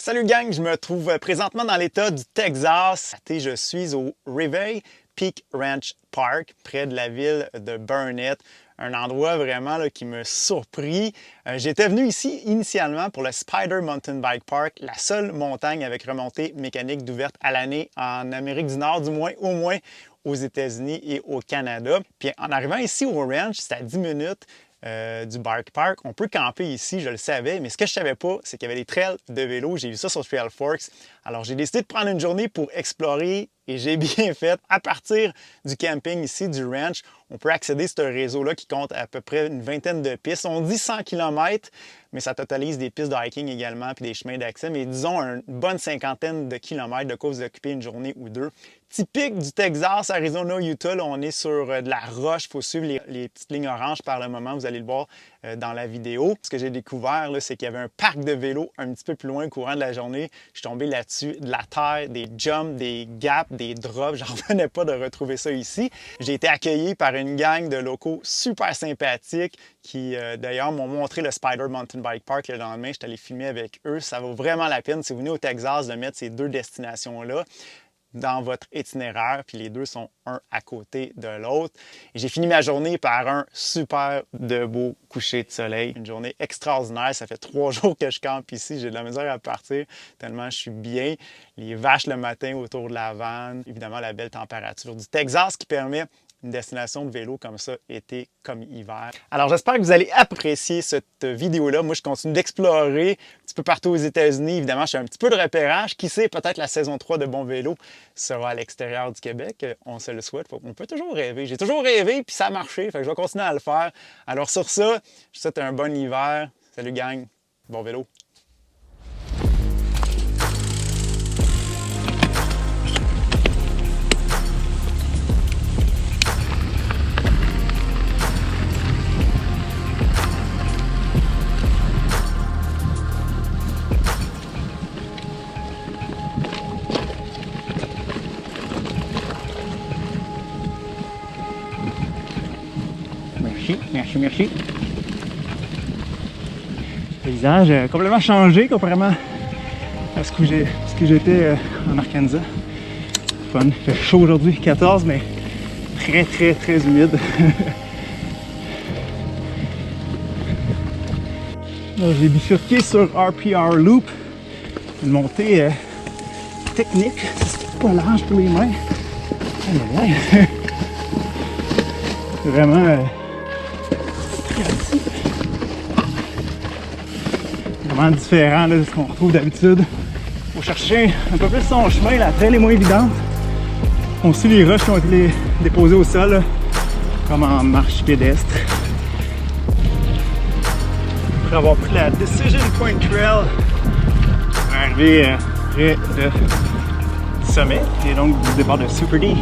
Salut gang, je me trouve présentement dans l'État du Texas. Je suis au Rivet Peak Ranch Park, près de la ville de Burnet. Un endroit vraiment là, qui me surprit. J'étais venu ici initialement pour le Spider Mountain Bike Park, la seule montagne avec remontée mécanique d'ouverte à l'année en Amérique du Nord, du moins, au moins aux États-Unis et au Canada. Puis en arrivant ici au ranch, c'est à 10 minutes du bike park. On peut camper ici, je le savais, mais ce que je savais pas, c'est qu'il y avait des trails de vélo. J'ai vu ça sur Trail Forks. Alors j'ai décidé de prendre une journée pour explorer et j'ai bien fait. À partir du camping ici, du ranch, on peut accéder à ce réseau-là qui compte à peu près une vingtaine de pistes. On dit 100 km, mais ça totalise des pistes de hiking également puis des chemins d'accès. Mais disons une bonne cinquantaine de kilomètres de quoi vous occuper une journée ou deux. Typique du Texas, Arizona, Utah, là, on est sur de la roche. Il faut suivre les petites lignes oranges par le moment. Vous allez le voir dans la vidéo. Ce que j'ai découvert, c'est qu'il y avait un parc de vélos un petit peu plus loin au courant de la journée. Je suis tombé là-dessus. De la terre, des jumps, des gaps, des drops. J'en revenais pas de retrouver ça ici. J'ai été accueilli par une gang de locaux super sympathiques qui, d'ailleurs, m'ont montré le Spider Mountain Bike Park le lendemain. Je suis allé filmer avec eux. Ça vaut vraiment la peine, si vous venez au Texas, de mettre ces deux destinations-là dans votre itinéraire, puis les deux sont un à côté de l'autre. Et j'ai fini ma journée par un super de beau coucher de soleil. Une journée extraordinaire. Ça fait 3 jours que je campe ici. J'ai de la misère à partir tellement je suis bien. Les vaches le matin autour de la vanne. Évidemment, la belle température du Texas qui permet une destination de vélo comme ça, été comme hiver. Alors, j'espère que vous allez apprécier cette vidéo-là. Moi, je continue d'explorer un petit peu partout aux États-Unis. Évidemment, je fais un petit peu de repérage. Qui sait, peut-être la saison 3 de Bon Vélo sera à l'extérieur du Québec. On se le souhaite. On peut toujours rêver. J'ai toujours rêvé, puis ça a marché. Fait que je vais continuer à le faire. Alors, sur ça, je vous souhaite un bon hiver. Salut, gang. Bon vélo. Merci. Le paysage a complètement changé comparément à ce que j'étais en Arkansas. Fun. Il fait chaud aujourd'hui, 14, mais très humide. J'ai bifurqué sur RPR Loop, une montée technique, c'est pas large pour les mains. Vraiment vraiment différent là, de ce qu'on retrouve d'habitude. Il faut chercher un peu plus son chemin, la trail est moins évidente. On suit les roches qui ont été déposées au sol, là, comme en marche pédestre. Après avoir pris la Decision Point Trail, on est arrivé près du sommet et donc du départ de Super D.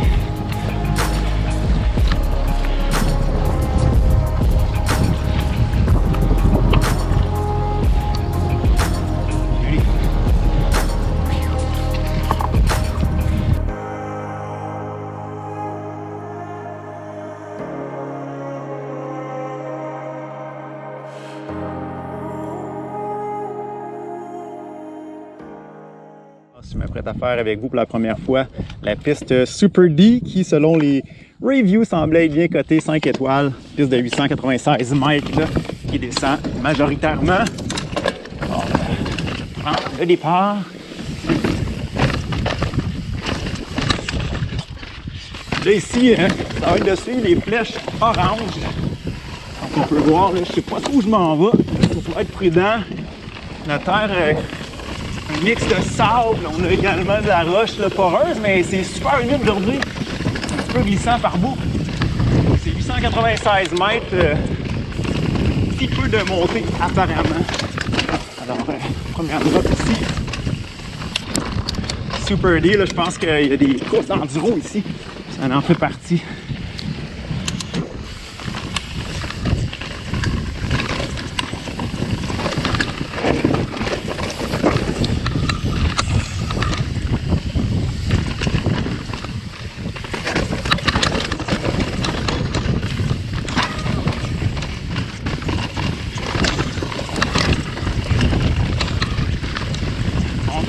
Je m'apprête à faire avec vous pour la première fois la piste Super D qui, selon les reviews, semblait être bien cotée 5 étoiles. Piste de 896 mètres là, qui descend majoritairement. Bon, je prends le départ. Là ici, ça va être de suivre les flèches oranges. Donc on peut voir, là, je ne sais pas trop où je m'en vais. Il faut être prudent. La terre... un mix de sable, on a également de la roche là, poreuse, mais c'est super humide aujourd'hui, un petit peu glissant par bout. C'est 896 mètres, un petit peu de montée apparemment. Alors, première drop ici. Super D, là, je pense qu'il y a des courses d'enduro ici, ça en fait partie.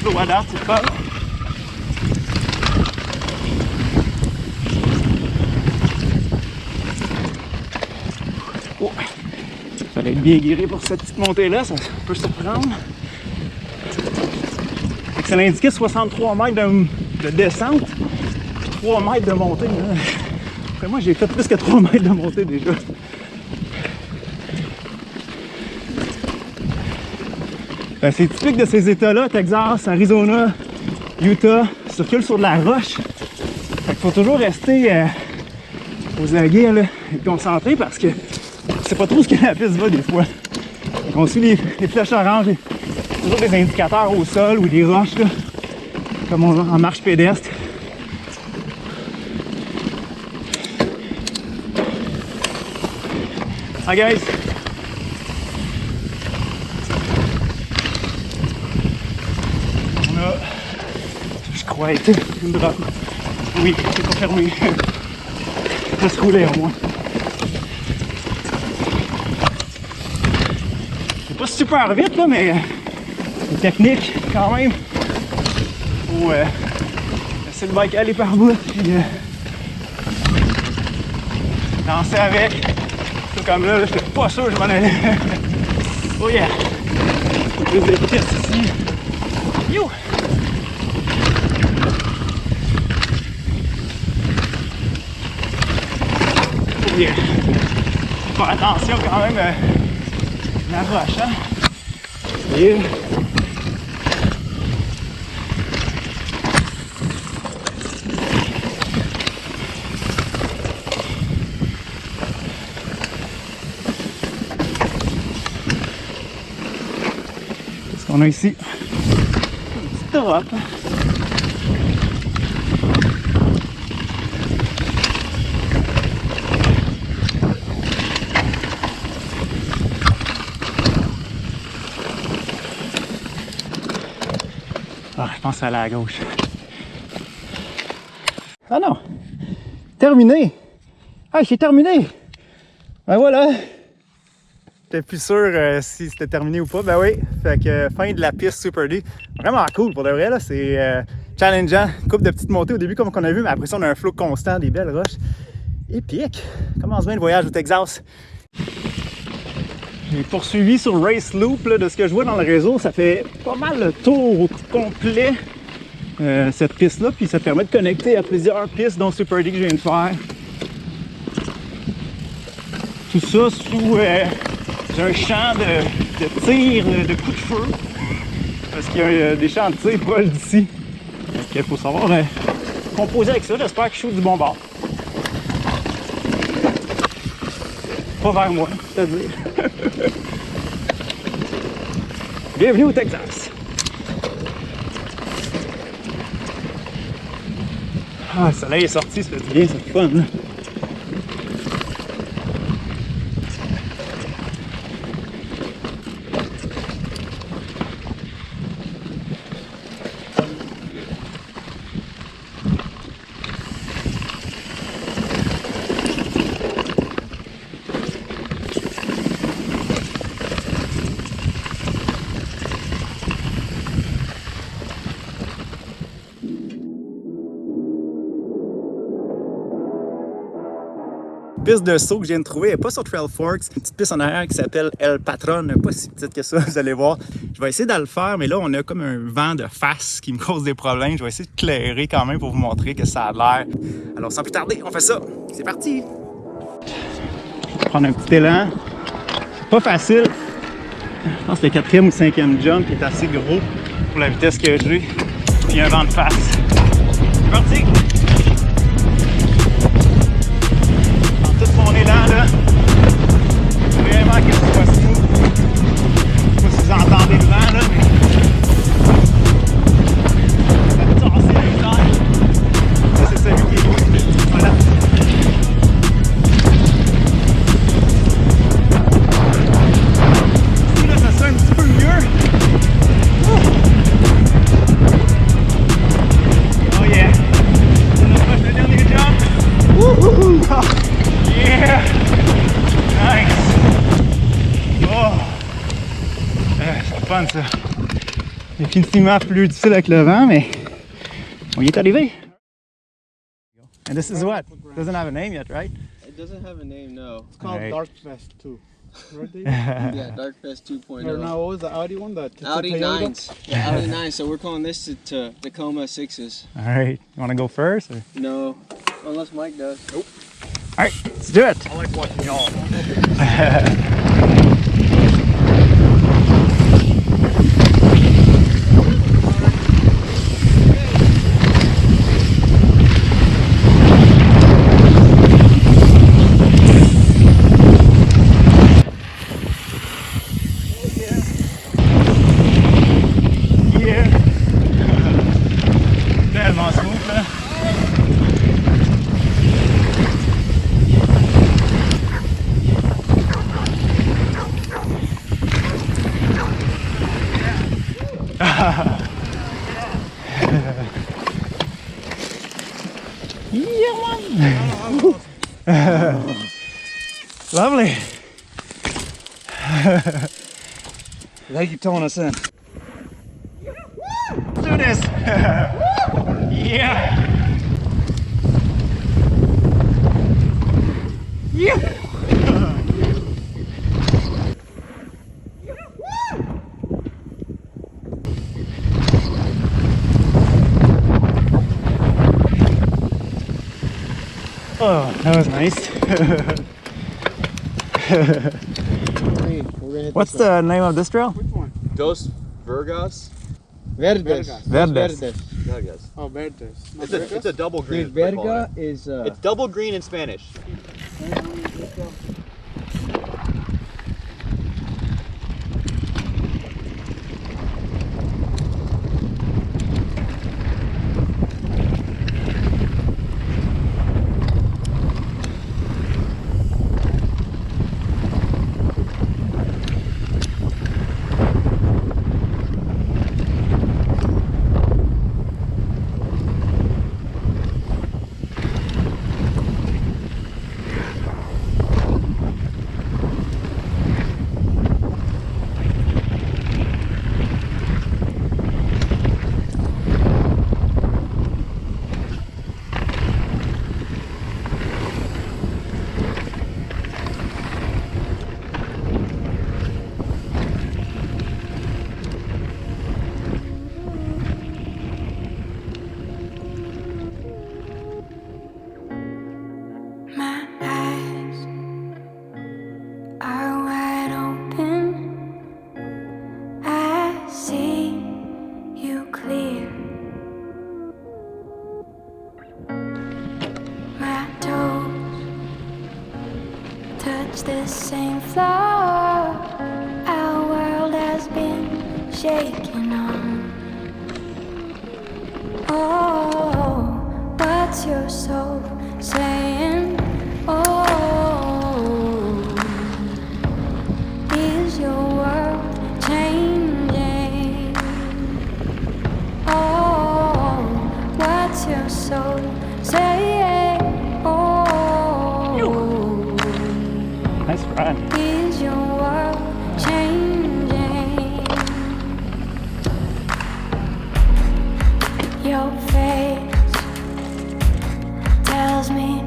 de l'eau à date, c'est pas. Oh. Il fallait être bien guéri pour cette petite montée-là, ça peut surprendre. Ça l'indiquait 63 mètres de descente, puis 3 mètres de montée. Là. Après moi, j'ai fait plus que 3 mètres de montée déjà. Ben, c'est typique de ces états-là, Texas, Arizona, Utah, circulent sur de la roche. Fait qu'il faut toujours rester aux aguets là, et concentré parce que c'est pas trop ce que la piste va des fois. Donc on suit les flèches oranges, toujours des indicateurs au sol ou des roches là, comme en marche pédestre. Hi guys! On a, je crois, été une drop. Oui, c'est confirmé. Ça se roulait au moins. C'est pas super vite là, mais c'est technique quand même. Faut laisser le bike aller par bout puis danser avec. C'est comme là, j'étais pas sûr que je m'en allais. Oh yeah! Plus de vitesse ici. Yo! Oh yeah! Faut faire attention quand même à la roche, hein? Yeah. Qu'est-ce qu'on a ici? Une petite drop. Ah, je pense aller à gauche. Ah non! Terminé! Ah, j'ai terminé! Ben voilà! J'étais plus sûr si c'était terminé ou pas. Ben oui, fait que fin de la piste Super D. Vraiment cool pour de vrai, là. C'est challengeant. Une couple de petites montées au début, comme on a vu, mais après ça, on a un flow constant, des belles roches. Épique! Commence bien le voyage au Texas. J'ai poursuivi sur Race Loop, là, de ce que je vois dans le réseau. Ça fait pas mal le tour au complet, cette piste-là. Puis ça permet de connecter à plusieurs pistes, dont Super D que je viens de faire. Tout ça sous un champ de tir, de coups de feu. Parce qu'il y a des champs de tir proches d'ici. Donc il faut savoir composer avec ça. J'espère que je shoot du bon bord. Pas vers moi, c'est-à-dire. Bienvenue au Texas. Ah, le soleil est sorti, ça fait du bien, c'est fun. Là. Piste de saut que je viens de trouver, elle n'est pas sur Trail Forks, une petite piste en arrière qui s'appelle El Patron, pas si petite que ça, vous allez voir. Je vais essayer de le faire, mais là on a comme un vent de face qui me cause des problèmes. Je vais essayer de clairer quand même pour vous montrer que ça a l'air. Alors sans plus tarder, on fait ça. C'est parti! Je vais prendre un petit élan. Pas facile. Je pense que le 4e ou 5e jump est assez gros pour la vitesse que j'ai. Puis un vent de face. C'est parti! Tout mon élan là, vraiment que ce soit smooth. Je sais pas si vous entendez le vent là, mais ça va tasser les tailles. Ça c'est celui qui est beau. Voilà. Ici là, ça sonne un petit peu mieux. Oh yeah! C'est notre proche de dernier jump. Wouhou! Yeah! Nice! Oh! C'est fun ça! Définitivement plus difficile avec le vent, mais on y est arrivé. And this is what? It doesn't have a name yet, right? It doesn't have a name, no. It's called Right. Dark Fest 2. Right there? Yeah, Darkfest 2.0. Or now, what was the Audi one? The Audi Toyota? 9s. Yeah, Audi 9s. So we're calling this to Tacoma 6s. All right. You want to go first? Or? No, unless Mike does. Nope. All right, let's do it. I like watching y'all. Yeah. Tellement smooth, là. Yeah, man. Lovely. Thank you for telling us in. Let's do this. Yeah. Yeah. Oh, that was nice. Hey, we're gonna hit What's this one. the name of this trail? Which one? Dos Virgas. Verdes. Verdes. Virgas. Oh, Verdes. Not It's a, Verdes? it's a double green. Dude, is what they call Verga is it. It's double green in Spanish. My eyes are wide open. I see you clear. My toes touch the same floor. Our world has been shaken on. Oh, what's your soul saying? Oh, is your world changing? Oh, what's your soul saying? Oh, Nice run. is your world changing? Your face tells me